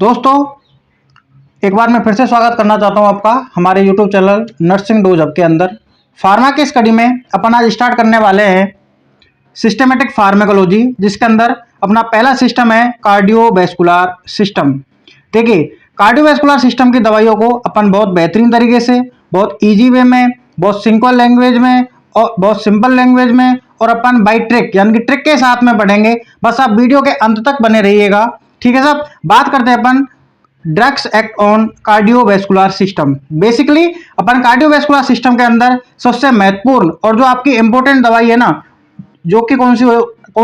दोस्तों, एक बार मैं फिर से स्वागत करना चाहता हूं आपका हमारे YouTube channel nursing dose hub के अंदर। फार्मा की स्टडी में अपन आज स्टार्ट करने वाले हैं सिस्टमेटिक फार्मेकोलॉजी, जिसके अंदर अपना पहला सिस्टम है कार्डियोवैस्कुलर सिस्टम। देखिए, कार्डियोवैस्कुलर सिस्टम की दवाइयों को अपन बहुत बेहतरीन तरीके से, बहुत ईजी वे में, बहुत सिंपल लैंग्वेज में और बहुत सिंपल लैंग्वेज में और अपन बाई ट्रिक यानी कि ट्रिक के साथ में पढ़ेंगे। बस आप वीडियो के अंत तक बने रहिएगा, ठीक है साहब। बात करते हैं अपन drugs act on cardiovascular system. Basically अपन कार्डियोवैस्कुलर सिस्टम के अंदर सबसे महत्वपूर्ण और जो आपकी इंपॉर्टेंट दवाई है ना, जो कि कौन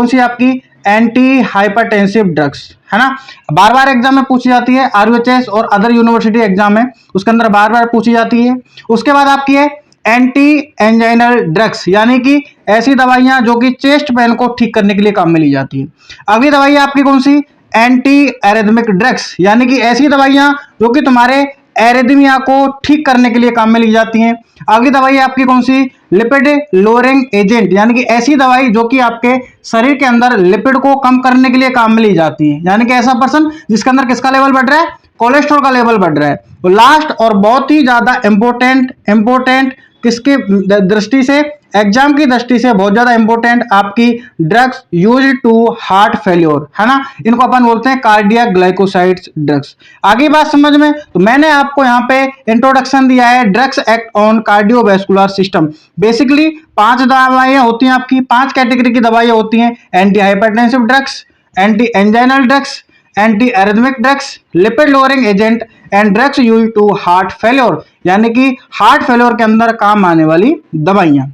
सी आपकी एंटी हाइपरटेंसिव ड्रग्स है ना, बार बार एग्जाम में पूछी जाती है। आरयूएचएस और अदर यूनिवर्सिटी एग्जाम है उसके अंदर बार बार पूछी जाती है। उसके बाद आपकी है एंटी एंजाइनल ड्रग्स, यानी कि ऐसी दवाइयां जो कि चेस्ट पेन को ठीक करने के लिए काम में ली जाती है। अगली दवाई है आपकी कौन सी, एंटी एरिथमिक ड्रग्स, यानी कि ऐसी दवाइयां जो कि तुम्हारे एरिथमिया को ठीक करने के लिए काम में ली जाती हैं। अगली दवाई है आपकी कौन सी, लिपिड लोअरिंग एजेंट, यानी कि ऐसी दवाई जो कि आपके शरीर के अंदर लिपिड को कम करने के लिए काम में ली जाती है, यानी कि ऐसा पर्सन जिसके अंदर किसका लेवल बढ़ रहा है, कोलेस्ट्रॉल का लेवल बढ़ रहा है। तो लास्ट और बहुत ही ज्यादा इंपॉर्टेंट किसकी दृष्टि से, एग्जाम की दृष्टि से बहुत ज्यादा इंपॉर्टेंट आपकी drugs use to heart failure है ना, इनको अपन बोलते हैं कार्डियक ग्लाइकोसाइड्स ड्रग्स। आगे बात समझ में, तो मैंने आपको यहाँ पे इंट्रोडक्शन दिया है drugs act on cardiovascular system. Basically 5 दवाइयां होती हैं आपकी, 5 कैटेगरी की दवाइयां होती हैं। Anti hypertensive drugs, anti anginal drugs, anti arrhythmic drugs, lipid lowering agent and drugs use to heart failure, यानी कि हार्ट फेल्योर के अंदर काम आने वाली दवाइयां।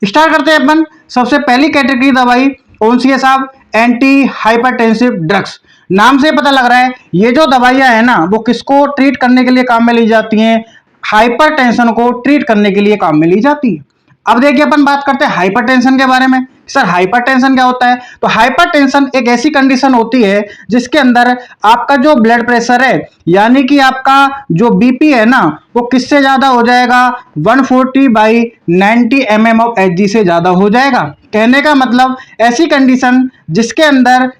स्टार्ट करते हैं अपन। सबसे पहली कैटेगरी दवाई कौन सी है साहब, एंटी हाइपरटेंसिव ड्रग्स। नाम से पता लग रहा है ये जो दवाइयां है ना, वो किसको ट्रीट करने के लिए काम में ली जाती हैं, हाइपरटेंशन को ट्रीट करने के लिए काम में ली जाती है। अब देखिए, अपन बात करते हैं हाइपरटेंशन के बारे में। सर हाइपरटेंशन क्या होता है, तो हाइपरटेंशन एक ऐसी कंडीशन होती है जिसके अंदर आपका जो ब्लड प्रेशर है, यानी कि आपका जो बीपी है ना, वो किससे ज्यादा हो जाएगा, 140/90 mm ऑफ Hg से ज्यादा हो जाएगा। कहने का मतलब ऐसी कंडीशन जिसके अंदर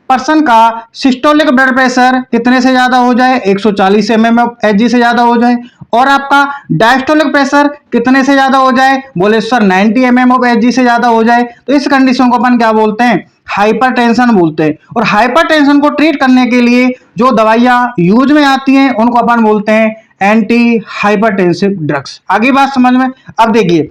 पर्सन का सिस्टोलिक ब्लड प्रेशर कितने से ज्यादा हो जाए, 140 mm ऑफ Hg से ज्यादा हो जाए, और आपका डायस्टोलिक प्रेशर कितने से ज्यादा हो जाए, बोले सर 90 mm ऑफ Hg से ज्यादा हो जाए। तो इस कंडीशन को अपन क्या बोलते हैं, हाइपरटेंशन बोलते हैं। और हाइपरटेंशन को ट्रीट करने के लिए जो दवाइयां यूज में आती हैं उनको अपन बोलते हैं एंटी हाइपरटेंसिव ड्रग्स। आगे बात समझ में। अब देखिए,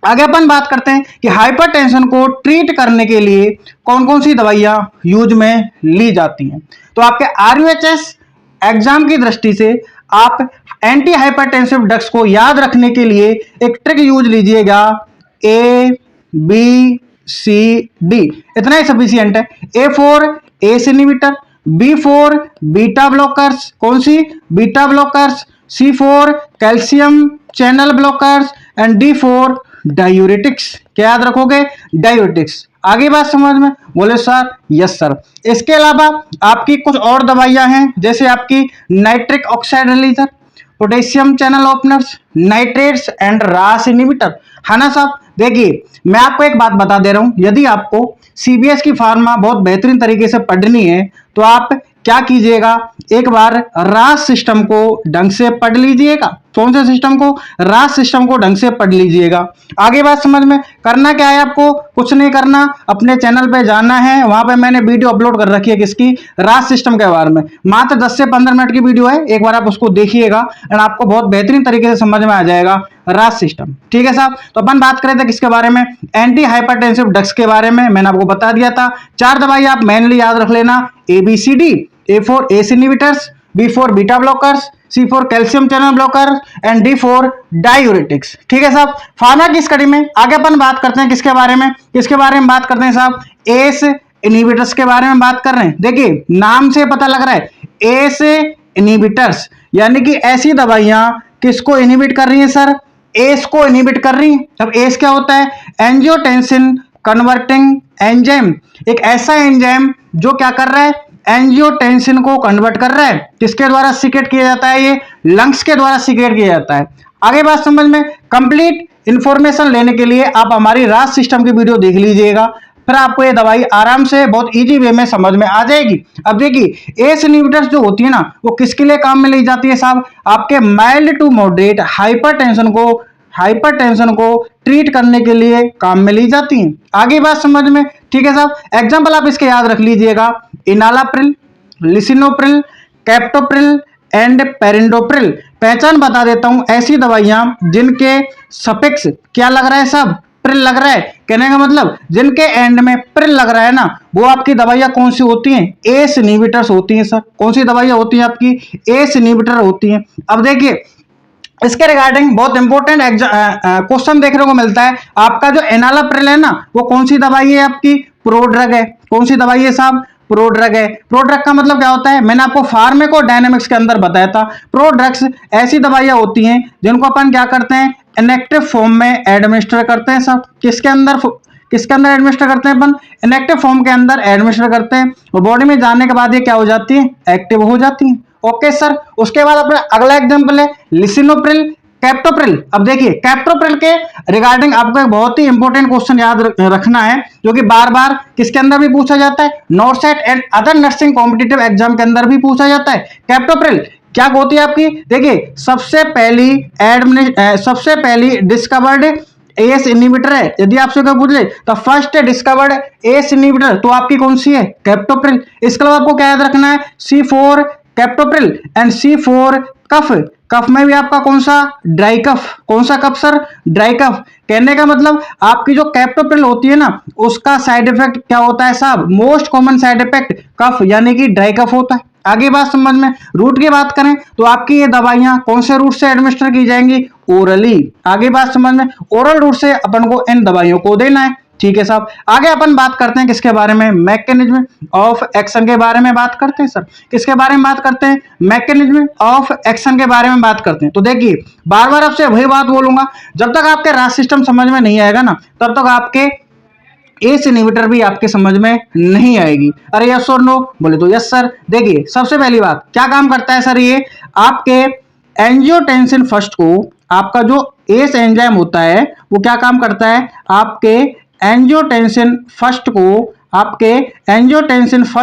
आगे अपन बात करते हैं कि हाइपरटेंशन को ट्रीट करने के लिए कौन कौन सी दवाइयां यूज में ली जाती हैं। तो आपके आरयूएचएस एग्जाम की दृष्टि से आप एंटी हाइपरटेंसिव ड्रग्स को याद रखने के लिए एक ट्रिक यूज लीजिएगा, ABCD, इतना ही सफिशिएंट है। A for ACE inhibitor, B for beta blockers, कौन सी, beta blockers, C for calcium channel blockers and D for diuretics. क्या याद रखोगे, डायूरेटिक्स। आगे बात समझ में, बोले सर यस सर। इसके अलावा आपकी कुछ और दवाइयां हैं, जैसे आपकी nitric oxide रिलीजर, potassium channel openers, nitrates and रास इनहिबिटर, है ना साहब। देखिए, मैं आपको एक बात बता दे रहा हूं, यदि आपको सीबीएस की फार्मा बहुत बेहतरीन तरीके से पढ़नी है तो आप क्या कीजिएगा, एक बार रास सिस्टम को ढंग से पढ़ लीजिएगा। कौन से सिस्टम को, रास सिस्टम को ढंग से पढ़ लीजिएगा। आगे बात समझ में। करना क्या है आपको, कुछ नहीं करना, अपने चैनल पे जाना है, वहां पे मैंने वीडियो अपलोड कर रखी है किसकी, रास सिस्टम के बारे में। मात्र 10 से 15 मिनट की वीडियो है, एक बार आप उसको देखिएगा एंड आपको बहुत बेहतरीन तरीके से समझ में आ जाएगा रास सिस्टम, ठीक है साहब। तो अपन बात करें थे किसके बारे में, एंटी हाइपरटेंसिव ड्रग्स के बारे में। मैंने आपको बता दिया था 4 दवाई आप मेनली याद रख लेना, ABCD, A for S inhibitors, B for beta blockers, C for calcium channel blocker and D for diuretics, ठीक है साहब। फार्मा की स्टडी में आगे अपन बात करते हैं किसके बारे में, बात करते हैं साहब, एस इनहिबिटर्स के बारे में बात कर रहे हैं। देखिए, नाम से पता लग रहा है एस इनहिबिटर्स, यानी कि ऐसी दवाइयां किसको इनहिबिट कर रही हैं सर, एस को इनहिबिट कर रही हैं। अब एस क्या होता है, एंजियोटेंसिन कन्वर्टिंग एंजाइम, एक ऐसा एंजाइम जो क्या कर रहा है, एंजियोटेंसिन को कन्वर्ट कर रहा है। किसके द्वारा सीक्रेट किया जाता है, ये लंग्स के द्वारा सीक्रेट किया जाता है। आगे बात समझ में। कंप्लीट इंफॉर्मेशन लेने के लिए आप हमारी रास सिस्टम की वीडियो देख लीजिएगा। फिर आपको ये दवाई आराम से बहुत इजी वे में समझ में आ जाएगी। अब देखिए एस इनहिबिटर्स जो होती है ना वो किसके लिए काम में ली जाती है साहब, आपके माइल्ड टू मॉडरेट हाइपरटेंशन को ट्रीट करने के लिए काम में ली जाती हैं। आगे बात समझ में, ठीक है साहब। एग्जाम्पल आप इसके याद रख लीजिएगा, enalapril, lisinopril, captopril and perindopril. पहचान बता देता हूं, ऐसी दवाइयां जिनके सफिक्स क्या लग रहा है साहब, प्रिल लग रहा है। कहने का मतलब जिनके एंड में प्रिल लग रहा है ना वो आपकी दवाइयां कौन सी होती हैं, एस इनहिबिटर्स होती हैं सर। कौन सी दवाइयां होती हैं आपकी, एस इनहिबिटर होती हैं। अब देखिए इसके रिगार्डिंग बहुत इंपॉर्टेंट क्वेश्चन देखने को मिलता है। आपका जो एनालाप्रिल है ना वो कौन सी दवाई है आपकी, प्रोड्रग है। कौन सी दवाई है साहब, प्रोड्रग है। प्रोड्रग का मतलब क्या होता है, मैंने आपको फार्माकोडायनामिक्स के अंदर बताया था। प्रोड्रग्स ऐसी दवाइयां होती हैं जिनको अपन क्या करते हैं, इनएक्टिव फॉर्म में एडमिनिस्टर करते हैं साहब। किसके अंदर एडमिनिस्टर करते हैं अपन, इनएक्टिव फॉर्म के अंदर एडमिनिस्टर करते हैं और बॉडी में जाने के बाद ये क्या हो जाती है, एक्टिव हो जाती है। Okay sir. उसके बाद अपना अगला एग्जांपल है लिसिनोप्रिल, कैप्टोप्रिल। अब देखिए कैप्टोप्रिल के रिगार्डिंग आपको एक बहुत ही इंपॉर्टेंट क्वेश्चन याद रखना है जो कि बार बार किसके अंदर भी पूछा जाता है, नॉर्सेट and other nursing competitive exam के अंदर भी पूछा जाता है। कैप्टोप्रिल क्या होती है आपकी, देखिए सबसे पहली डिस्कवर्ड एस इनहिबिटर है। यदि आपसे कोई पूछ ले तो फर्स्ट डिस्कवर्ड एस इनहिबिटर तो आपकी कौन सी है, कैप्टोप्रिल। इसके अलावा आपको क्या याद रखना है, C4 कैप्टोप्रिल एंड C4 कफ। कफ में भी आपका कौन सा, ड्राई कफ। कौन सा कफ सर, ड्राई कफ। कहने का मतलब आपकी जो कैप्टोप्रिल होती है ना उसका साइड इफेक्ट क्या होता है साहब, मोस्ट कॉमन साइड इफेक्ट कफ यानी कि ड्राई कफ होता है। आगे बात समझ में, रूट की बात करें तो आपकी ये दवाइयां कौन से रूट से एडमिनिस्टर की जाएंगी, ओरली। आगे बात समझ में, ओरल रूट से अपन को इन दवाइयों को देना है। ठीक है साहब। आगे अपन बात करते हैं किसके बारे में, मैकेनिज्म ऑफ एक्शन के बारे में बात करते हैं सर। किसके बारे में बात करते हैं, मैकेनिज्म ऑफ एक्शन के बारे में बात करते हैं। तो देखिए बार बार आपसे वही बात बोलूंगा, जब तक आपके रास सिस्टम समझ में नहीं आएगा ना तब तक आपके एस इनहिबिटर भी आपके समझ में नहीं आएगी। अरे यस और नो, बोले तो यस सर। देखिए सबसे पहली बात क्या काम करता है सर, ये आपके एंजियोटेंसिन फर्स्ट को, आपका जो एस एंजाइम होता है वो क्या काम करता है, आपके एंजियोटेंसिन फर्स्ट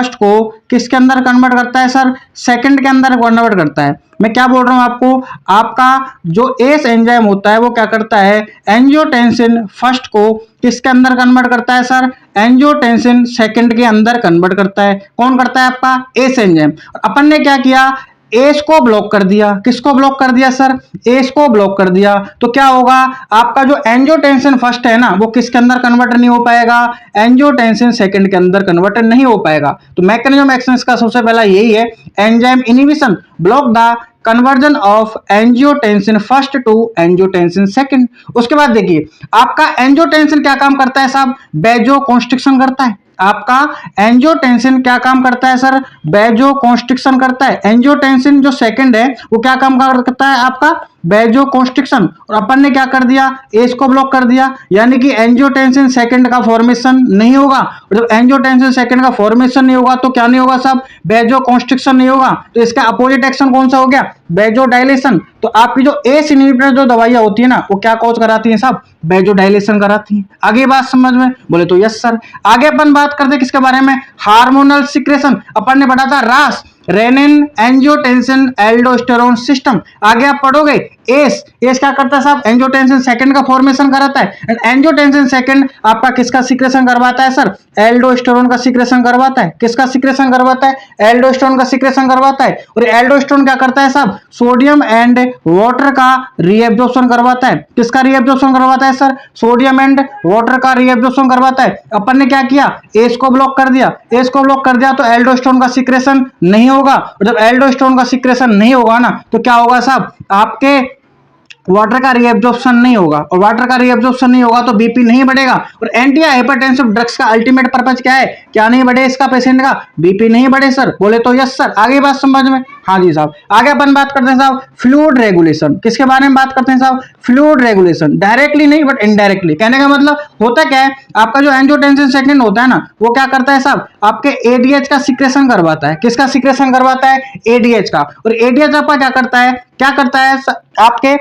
को किसके अंदर कन्वर्ट करता है सर, सेकंड के अंदर कन्वर्ट करता है। मैं क्या बोल रहा हूं आपको, आपका जो एस एंजाइम होता है वो क्या करता है, एंजियोटेंसिन फर्स्ट को किसके अंदर कन्वर्ट करता है सर, एंजियोटेंसिन सेकंड के अंदर कन्वर्ट करता है। कौन करता है, आपका एस एंजाइम। अपन ने क्या किया, एस को ब्लॉक कर दिया। किसको ब्लॉक कर दिया सर, एस को ब्लॉक कर दिया। तो क्या होगा, आपका जो एंजियोटेंसिन फर्स्ट है ना वो किसके अंदर कन्वर्ट नहीं हो पाएगा, एंजियोटेंसिन सेकंड के अंदर कन्वर्ट नहीं हो पाएगा। तो मैकेनिज्म एक्शन का सबसे पहला यही है, enzyme inhibition block the conversion of angiotensin first to angiotensin second. उसके बाद देखिए आपका एंजियोटेंसिन क्या काम करता है साहब, बेजो कॉन्स्ट्रिक्शन करता है। आपका एंजियोटेंसिन क्या काम करता है सर, बेजो कॉन्स्ट्रिक्शन करता है। एंजियोटेंसिन जो सेकंड है वो क्या काम करता है, आपका बेजो कॉन्स्ट्रिक्शन। और अपन ने क्या कर दिया, एस को ब्लॉक कर दिया, यानी कि एंजियोटेंसिन सेकंड का फॉर्मेशन नहीं होगा। और जब एंजियोटेंसिन सेकंड का फॉर्मेशन नहीं होगा तो क्या नहीं होगा साहब, बेजो कॉन्स्ट्रिक्शन नहीं होगा। तो इसका अपोजिट एक्शन कौन सा हो गया, बेजो डायलेशन। तो आपकी जो एस इनहिबिटर जो दवाइयां होती है ना वो क्या कॉज कराती है साहब, बेजो डायलेशन कराती है। आगे बात समझ में, बोले तो यस सर। आगे अपन बात करते हैं किसके बारे में, हार्मोनल सिक्रेशन। अपन ने पढ़ा था रास, रेनिन एंजियोटेंसिन एल्डोस्टेरोन सिस्टम। आगे आप पढ़ोगे एस क्या करता है साहब, एंजियोटेंसिन सेकंड का फॉर्मेशन कराता है। एंड एंजियोटेंसिन सेकंड आपका किसका सिक्रेशन करवाता है सर, एल्डोस्टेरोन का सिक्रेशन करवाता है। किसका सिक्रेशन करवाता है, एल्डोस्टेरोन का सिक्रेशन करवाता है। और एल्डोस्टेरोन क्या करता है साहब, सोडियम एंड वाटर का रीएब्जॉर्प्शन करवाता है। किसका रीएब्जॉर्प्शन करवाता है सर, सोडियम एंड वाटर का रीएब्जॉर्प्शन करवाता है। अपन ने क्या किया, एस को ब्लॉक कर दिया। एस को ब्लॉक कर दिया तो एल्डोस्टेरोन का सिक्रेशन नहीं होगा। और जब एल्डोस्टेरोन का सिक्रेशन नहीं होगा ना तो क्या होगा साहब, आपके वाटर का रीएब्जॉर्प्शन नहीं होगा। और वाटर का रीएब्जॉर्प्शन नहीं होगा तो बीपी नहीं बढ़ेगा। और एंटी हाइपरटेंसिव ड्रग्स का अल्टीमेट पर्पस क्या है, क्या नहीं बढ़े इसका पेशेंट का, बीपी नहीं बढ़े सर। बोले तो यस सर। आगे बात समझ में, हाँ जी साहब। आगे अपन बात करते हैं साहब फ्लूइड रेगुलेशन। किसके बारे में बात करते हैं साहब, फ्लूइड रेगुलेशन। डायरेक्टली नहीं बट इनडायरेक्टली। कहने का मतलब होता क्या है, आपका जो एंजियोटेंसिन सेकंड होता है ना वो क्या करता है साहब, आपके एडीएच का सिक्रेशन करवाता है। किसका सिक्रेशन करवाता है, एडीएच का। और एडीएच आपका क्या करता है आपके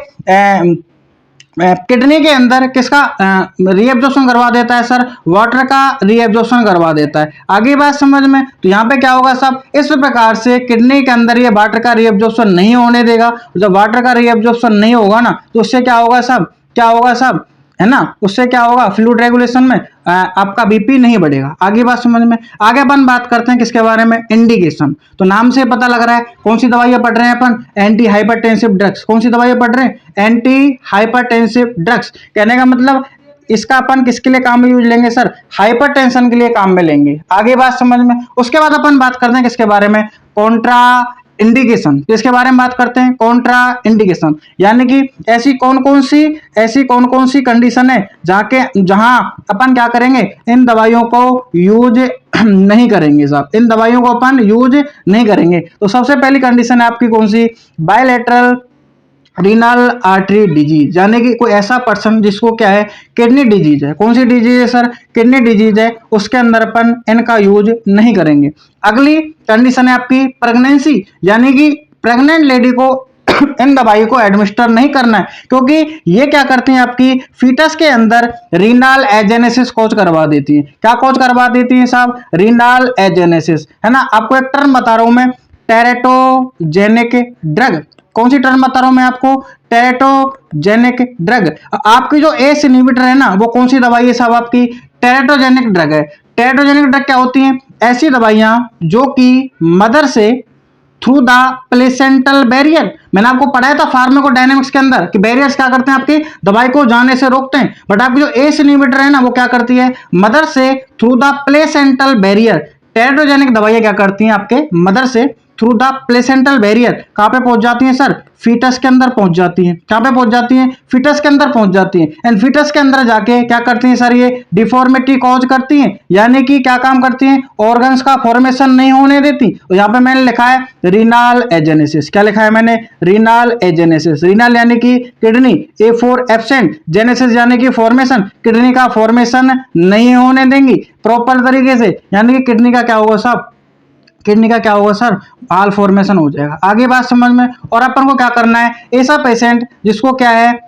किडनी के अंदर किसका रीएब्जॉर्प्शन करवा देता है सर, वाटर का रीएब्जॉर्प्शन करवा देता है। आगे बात समझ में, तो यहाँ पे क्या होगा साहब, इस प्रकार से किडनी के अंदर ये वाटर का रीएब्जॉर्प्शन नहीं होने देगा। जब वाटर का रीएब्जॉर्प्शन नहीं होगा ना, तो उससे क्या होगा साहब, क्या होगा साहब, है ना, उससे क्या होगा, फ्लूइड रेगुलेशन में आपका बीपी नहीं बढ़ेगा। आगे बात समझ में, आगे अपन बात करते हैं किसके बारे में, इंडिकेशन। तो नाम से पता लग रहा है कौन सी दवाइयां पढ़ रहे हैं अपन, एंटी हाइपरटेंसिव ड्रग्स। कौन सी दवाइयां पढ़ रहे हैं, एंटी हाइपरटेंसिव ड्रग्स। कहने का मतलब इसका अपन किसके लिए काम में यूज लेंगे सर, हाइपरटेंशन के लिए काम में लेंगे। आगे बात समझ में, उसके बाद अपन बात करते हैं किसके बारे में, कॉन्ट्रा इंडिकेशन। इसके बारे में बात करते हैं, कॉन्ट्रा इंडिकेशन यानी कि ऐसी कौन कौन सी कंडीशन है जहां अपन क्या करेंगे, इन दवाइयों को यूज नहीं करेंगे साहब, इन दवाइयों को अपन यूज नहीं करेंगे। तो सबसे पहली कंडीशन है आपकी कौन सी, बायलैटरल रीनल आर्टरी डिजीज, यानी कि कोई ऐसा पर्सन जिसको क्या है, किडनी डिजीज है। कौन सी डिजीज है सर, किडनी डिजीज है, उसके अंदर अपन इनका यूज नहीं करेंगे। अगली कंडीशन है आपकी प्रेगनेंसी, यानी कि प्रेग्नेंट लेडी को इन दवाई को एडमिनिस्टर नहीं करना है, क्योंकि ये क्या करती हैं, आपकी फीटस के अंदर रीनल एजेनेसिस कॉज करवा देती है। क्या कॉज करवा देती है साहब, रीनल एजेनेसिस, है ना। आपको एक टर्म बता रहा हूं मैं, टेरेटोजेनिक ड्रग। कौन सी टर्म बता रहा हूं मैं आपको, टेरेटोजेनिक ड्रग। आपकी जो एस इनहिबिटर है ना, वो कौन सी दवाई है साहब, आपकी टेरेटोजेनिक ड्रग है। टेरेटोजेनिक ड्रग क्या होती हैं, ऐसी दवाइयां जो कि मदर से थ्रू द प्लेसेंटल बैरियर, मैंने आपको पढ़ाया था फार्माकोडायनेमिक्स के अंदर कि बैरियर्स क्या करते हैं, आपकी दवाई को जाने से रोकते हैं। बट आपकी जो एस इनहिबिटर है ना, वो क्या करती है, मदर से through the placental barrier. Teratogenic दवाइयां क्या करती हैं, आपके मदर से थ्रू द प्लेसेंटल बैरियर कहां पे पहुंच जाती हैं सर, फीटस के अंदर पहुंच जाती हैं। कहां पे पहुंच जाती हैं, फीटस के अंदर पहुंच जाती हैं। एंड फीटस के अंदर जाके क्या करती हैं सर, ये डिफॉर्मिटी कॉज करती हैं, यानी कि क्या काम करती हैं, ऑर्गन्स का फॉर्मेशन नहीं होने देती। और यहां पे मैंने लिखा है रीनल एजेनेसिस। क्या लिखा है मैंने, रीनल एजेनेसिस। रीनल यानी कि kidney, A for absent, genesis यानी कि फॉर्मेशन, किडनी का फॉर्मेशन नहीं होने देंगी प्रॉपर तरीके से, यानी कि किडनी का क्या होगा साहब, किडनी का क्या होगा सर, माल फॉर्मेशन हो जाएगा। आगे बात समझ में, और अपन को क्या करना है, ऐसा पेशेंट जिसको क्या है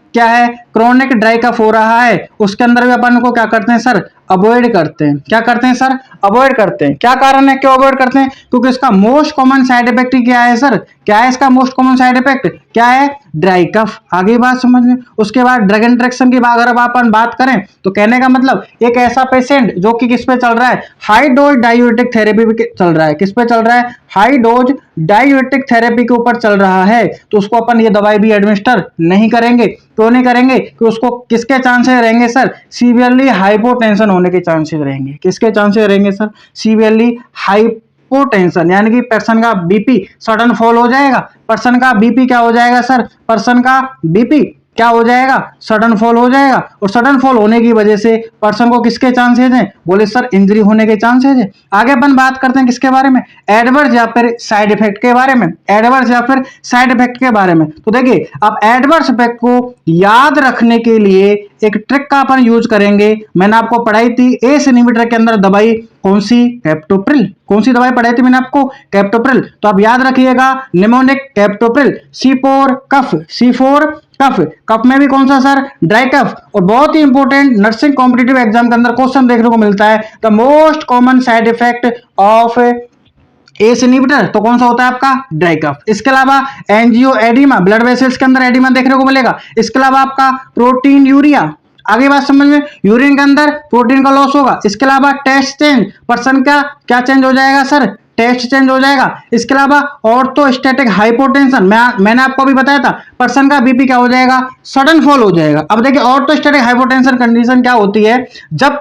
क्रोनिक ड्राई कफ हो रहा है, उसके अंदर भी अपन को क्या करते हैं सर, अवॉइड करते हैं। क्या करते हैं सर, अवॉइड करते हैं। क्या कारण है, क्यों अवॉइड करते हैं, क्योंकि इसका मोस्ट कॉमन साइड इफेक्ट क्या है सर, क्या है इसका मोस्ट कॉमन साइड इफेक्ट, क्या है, ड्राई कफ। आगे बात समझ में, उसके बाद ड्रग इंटरेक्शन की अगर अपन बात करें, तो कहने का मतलब एक ऐसा पेशेंट जो कि किस पे चल रहा है, हाई डोज डायूरेटिक थेरेपी पे चल रहा है। किस पे चल रहा है, हाई डोज डायूरेटिक थेरेपी के ऊपर चल रहा है, तो उसको अपन ये दवाई भी एडमिनिस्टर नहीं करेंगे। क्यों नहीं करेंगे, कि उसको किसके चांसेस रहेंगे सर, सीवियरली हाइपोटेंशन होने के चांसेस रहेंगे। किसके चांसेस रहेंगे सर, सीवियरली हाइपोटेंशन, यानी कि पर्सन का बीपी सडन फॉल हो जाएगा। पर्सन का बीपी क्या हो जाएगा सर, पर्सन का बीपी क्या हो जाएगा, सडन फॉल हो जाएगा। और सडन फॉल होने की वजह से पर्सन को किसके चांसेस हैं, बोले सर इंजरी होने के चांसेस है। आगे अपन बात करते हैं किसके बारे में, एडवर्स या फिर साइड इफेक्ट के बारे में। एडवर्स या फिर साइड इफेक्ट के बारे में, तो देखिए आप एडवर्स इफेक्ट को याद रखने के लिए एक ट्रिक का अपन यूज करेंगे। मैंने आपको पढ़ाई थी एस इनहिबिटर के अंदर दवाई कौन सी, कैप्टोप्रिल। कौन सी दवाई पढ़ाई थी मैंने आपको, कैप्टोप्रिल। तो आप याद रखिएगा, निमोनिक कैप्टोप्रिल। C4 कफ, C4 कफ, कफ में भी कौन सा सर, ड्राई कफ। और बहुत ही इंपॉर्टेंट नर्सिंग कॉम्पिटिटिव एग्जाम के अंदर क्वेश्चन देखने को मिलता है, the most common side effect of ACE inhibitor, तो कौन सा होता है आपका, ड्राई कफ। इसके अलावा एंजियो एडिमा, ब्लड वेसल्स के अंदर एडिमा देखने को मिलेगा। इसके अलावा आपका प्रोटीन यूरिया, आगे बात समझ में, यूरिन के अंदर प्रोटीन का लॉस होगा। इसके अलावा टेस्ट चेंज, पर्सन का क्या चेंज हो जाएगा सर, टेस्ट चेंज हो जाएगा। इसके अलावा ऑर्थोस्टैटिक हाइपोटेंशन, मैंने आपको अभी बताया था, पर्सन का बीपी क्या हो जाएगा, सडन फॉल हो जाएगा। अब देखिए ऑर्थोस्टैटिक हाइपोटेंशन कंडीशन क्या होती है, जब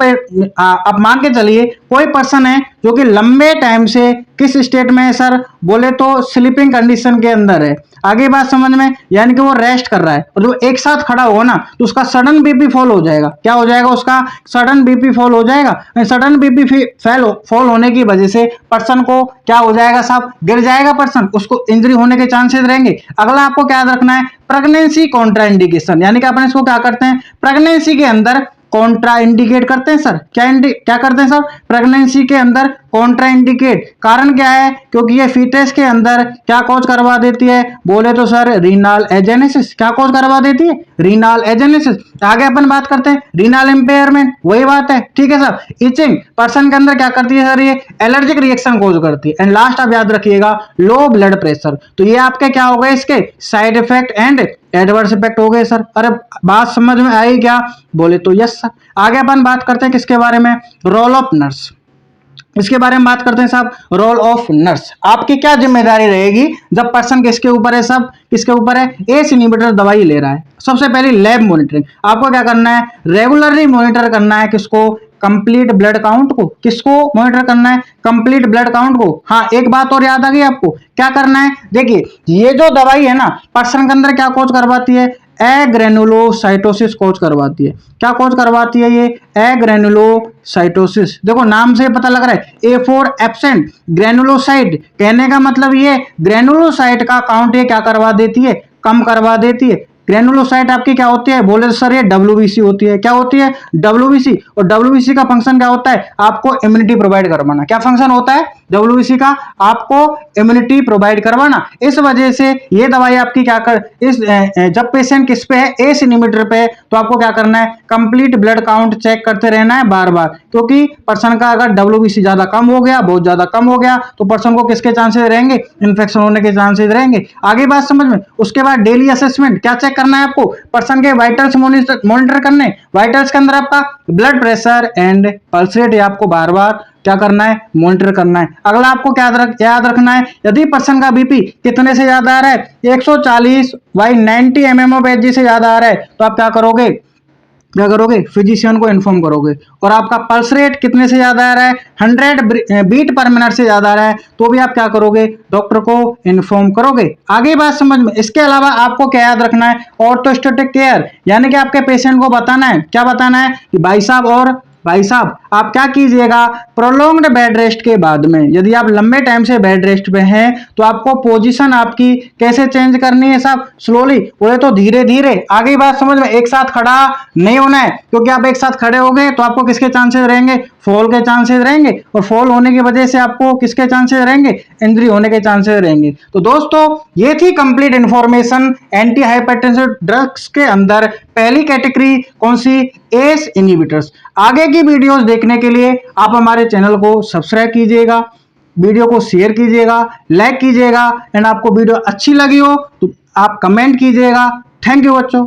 आप मान के चलिए कोई पर्सन है जो कि लंबे टाइम से किस स्टेट में है सर, बोले तो स्लीपिंग कंडीशन के अंदर है। आगे बात समझ में, यानी कि वो रेस्ट कर रहा है, और जो एक साथ खड़ा होगा ना, तो उसका सडन बीपी फॉल हो जाएगा। क्या हो जाएगा, उसका सडन बीपी फॉल हो जाएगा। सडन बीपी फॉल होने की वजह से पर्सन को क्या हो जाएगा साहब, गिर जाएगा पर्सन, उसको इंजरी होने के चांसेस रहेंगे। अगला आपको क्या याद रखना है, प्रेगनेंसी कॉन्ट्रा इंडिकेशन, यानी कि अपन इसको क्या करते हैं, प्रेगनेंसी के अंदर कॉन्ट्रा इंडिकेट करते हैं सर। क्या करते हैं सर, प्रेगनेंसी के अंदर कॉन्ट्राइंडिकेट। कारण क्या है? क्योंकि ये फीटस के अंदर क्या कॉज करवा देती है? बोले तो सर रीनल एजेनेसिस। क्या कॉज करवा देती है? Renal agenesis. आगे अपन बात करते हैं रीनल इंपेयरमेंट, वही बात है, ठीक है सर। इचिंग पर्सन के अंदर क्या करती है सर? ये एलर्जिक रिएक्शन कॉज करती है। एंड लास्ट आप याद रखिएगा लो ब्लड प्रेशर। तो ये आपके क्या हो गए? इसके side effect and adverse effect हो गए सर। अरे बात समझ में आई क्या? बोले तो यस सर। आगे अपन बात करते हैं किसके बारे में? Role of nurse. इसके बारे में बात करते हैं साहब। रोल ऑफ नर्स, आपकी क्या जिम्मेदारी रहेगी जब पर्सन किसके ऊपर है? सब किसके ऊपर है? एस इनहिबिटर दवाई ले रहा है। सबसे पहले लैब मॉनिटरिंग। आपको क्या करना है? रेगुलरली मॉनिटर करना है किसको? कंप्लीट ब्लड काउंट को। किसको मॉनिटर करना है? कंप्लीट ब्लड काउंट को। हाँ, एक बात और याद आ गई आपको, क्या करना है? देखिए ये जो दवाई है ना, पर्सन के अंदर क्या कोच करवाती है? एग्रेनुलोसाइटोसिस कोच करवाती है। क्या कोच करवाती है ये? एग्रेनुलोसाइटोसिस। देखो नाम से पता लग रहा है, ए फॉर एब्सेंट ग्रेनुलोसाइट। कहने का मतलब ये ग्रेनुलोसाइट का काउंट ये क्या करवा देती है? कम करवा देती है। ग्रेनुलोसाइट आपकी क्या होती है? बोले सर ये डब्ल्यूबीसी होती है। क्या होती है? डब्ल्यूबीसी। और डब्ल्यूबीसी का फंक्शन क्या होता है? आपको इम्यूनिटी प्रोवाइड करवाना। क्या फंक्शन होता है डब्ल्यूबीसी का? आपको इम्यूनिटी प्रोवाइड करवाना। इस वजह से ये दवाई आपकी क्या कर, इस जब पेशेंट किस पे है? एस इनहिबिटर पे है, तो आपको क्या करना है? कंप्लीट ब्लड काउंट चेक करते रहना है बार बार। क्योंकि पर्सन का अगर डब्ल्यूबीसी ज्यादा कम हो गया, बहुत ज्यादा कम हो गया, तो पर्सन को किसके चांसेस रहेंगे? इन्फेक्शन होने के चांसेस रहेंगे। आगे बात समझ में। उसके बाद डेली असेसमेंट। क्या चेक करना है आपको? पर्सन के वाइटल्स मॉनिटर करने। वाइटल्स के अंदर आपका blood pressure and pulse rate आपको बार बार क्या करना है? मॉनिटर करना है। अगला आपको क्या याद रखना है? यदि पर्सन का बीपी कितने से ज्यादा आ रहा है? 140/90 mm से ज्यादा आ रहा है, तो आप क्या करोगे? फिजिशियन को इन्फॉर्म करोगे। और आपका पल्स रेट कितने से ज्यादा आ रहा है? 100 बीट पर मिनट से ज्यादा आ रहा है, तो भी आप क्या करोगे? डॉक्टर को इन्फॉर्म करोगे। आगे बात समझ में। इसके अलावा आपको क्या याद रखना है? ऑर्थोस्टैटिक केयर, यानी कि आपके पेशेंट को बताना है, क्या बताना है? कि भाई साहब आप क्या कीजिएगा? प्रोलॉन्ग्ड बेड रेस्ट के बाद में, यदि आप लंबे टाइम से बेड रेस्ट पे हैं, तो आपको पोजीशन आपकी कैसे चेंज करनी है साहब? स्लोली, बोले तो धीरे धीरे। आगे बात समझ में। एक साथ खड़ा नहीं होना है, क्योंकि आप एक साथ खड़े हो गए तो आपको किसके चांसेस रहेंगे? फॉल के चांसेस रहेंगे। और फॉल होने की वजह से आपको किसके चांसेस रहेंगे? इंजरी होने के चांसेस रहेंगे। तो दोस्तों ये थी complete information anti hypertensive drugs के अंदर पहली कैटेगरी कौन सी? S inhibitors. आगे की वीडियोस देखने के लिए आप हमारे चैनल को सब्सक्राइब कीजिएगा, वीडियो को शेयर कीजिएगा, लाइक कीजिएगा, एंड आपको वीडियो अच्छी लगी हो तो आप कमेंट कीजिएगा। थैंक यू बच्चों।